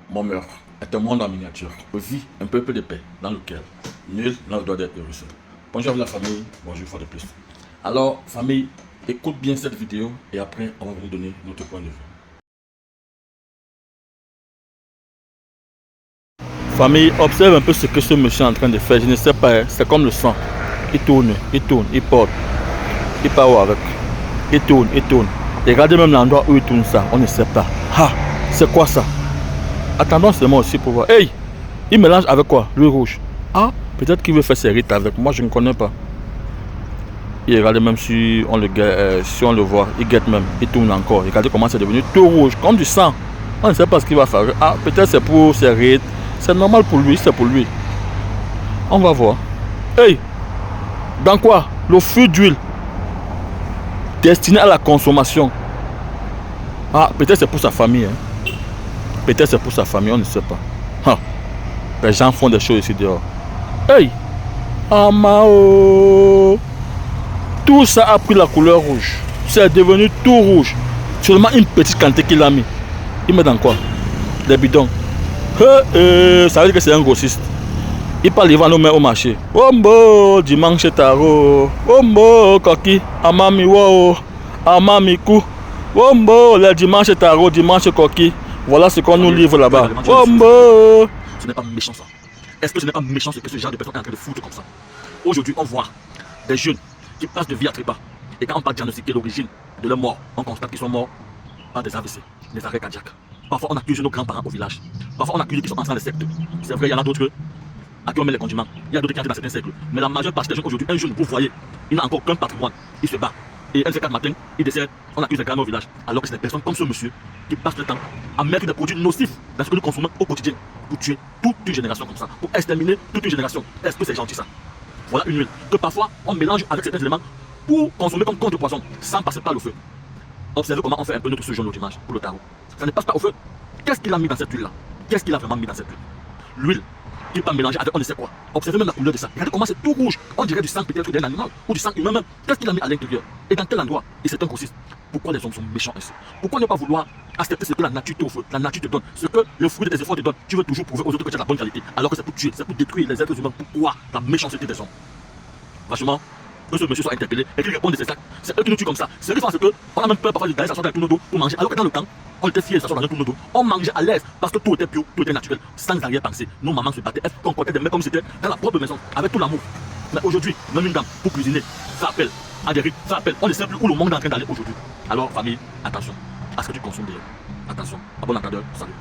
mon meurtre est un monde en miniature. Vit un peuple de paix dans lequel nul n'a le droit d'être heureux seul. Bonjour la famille, bonjour une fois de plus. Alors famille, écoute bien cette vidéo et après on va vous donner notre point de vue. Famille, observe un peu ce que ce monsieur est en train de faire. Je ne sais pas, c'est comme le sang. Il tourne, il porte. Il part où avec. Il tourne. Regardez même l'endroit où il tourne ça, on ne sait pas. Ah, c'est quoi ça? Attendons seulement aussi pour voir. Hey, il mélange avec quoi? Le rouge. Ah, peut-être qu'il veut faire ses rites avec. Moi, je ne connais pas. Il regarde même si on le voit. Il guette même. Il tourne encore. Regardez comment c'est devenu tout rouge, comme du sang. On ne sait pas ce qu'il va faire. Ah, peut-être c'est pour ses rites. C'est normal pour lui, c'est pour lui. On va voir. Hey, dans quoi? Le feu d'huile destiné à la consommation. Ah, peut-être c'est pour sa famille. Hein. Peut-être c'est pour sa famille, on ne sait pas. Ah, les gens font des choses ici dehors. Hey, Amao. Tout ça a pris la couleur rouge. C'est devenu tout rouge. Seulement une petite quantité qu'il a mis. Il met dans quoi? Des bidons. Ça veut dire que c'est un grossiste. Il parle, il va nous mettre au marché. Ombo, dimanche taro. Ombo, koki, amami wo, amami kou. Ombo, le dimanche taro, dimanche koki. Voilà ce qu'on nous livre là-bas. Ombo. Ce n'est pas méchant ça. Est-ce que ce n'est pas méchant ce que ce genre de personne est en train de foutre comme ça? Aujourd'hui, on voit des jeunes qui passent de vie à trépas. Et quand on parle de diagnostiquer l'origine de leur mort, on constate qu'ils sont morts par des AVC, des arrêts cardiaques. Parfois, on accuse nos grands-parents au village. Parfois, on accuse qu'ils sont entrés dans les sectes. C'est vrai, il y en a d'autres à qui on met les condiments. Il y a d'autres qui entrent dans certains cercles. Mais la majeure partie des jeunes aujourd'hui, un jeune, vous voyez, il n'a encore qu'un patrimoine. Il se bat. Et un de ces 4 matins, il décède, on accuse les grands au village. Alors que c'est des personnes comme ce monsieur qui passent le temps à mettre des produits nocifs dans ce que nous consommons au quotidien pour tuer toute une génération comme ça, pour exterminer toute une génération. Est-ce que c'est gentil ça? Voilà une huile que parfois on mélange avec certains éléments pour consommer comme contre-poisson sans passer par le feu. Observez comment on fait un peu notre ce jaune au dimanche pour le tarot. Ça ne passe pas au feu. Qu'est-ce qu'il a mis dans cette huile-là? Qu'est-ce qu'il a vraiment mis dans cette huile? L'huile qu'il peut mélanger avec on ne sait quoi. Observez même la couleur de ça. Regardez comment c'est tout rouge. On dirait du sang peut-être d'un animal ou du sang humain même. Qu'est-ce qu'il a mis à l'intérieur? Et dans quel endroit? Et c'est un grossiste. Pourquoi les hommes sont méchants ainsi? Pourquoi ne pas vouloir accepter ce que la nature t'offre, la nature te donne, ce que le fruit de tes efforts te donne? Tu veux toujours prouver aux autres que tu as la bonne qualité, alors que c'est pour tuer, c'est pour détruire les êtres humains. Pourquoi la méchanceté des hommes? Franchement, que ce monsieur soit interpellé et qu'il réponde de ces actes, c'est eux qui nous tuent comme ça. C'est eux qui font ce que on a même peur parfois d'aller s'asseoir dans nos dos pour manger, alors que dans le temps, on était fiers de s'asseoir dans nos dos. On mangeait à l'aise parce que tout était bio, tout était naturel, sans arrière-pensée. Nos mamans se battaient, elles comportaient des mecs comme si c'était dans la propre maison, avec tout l'amour. Mais aujourd'hui, même une dame, pour cuisiner, ça appelle à des rites, ça appelle. On ne sait plus où le monde est en train d'aller aujourd'hui. Alors, famille, attention à ce que tu consommes déjà. Attention, à bon entendeur, salut.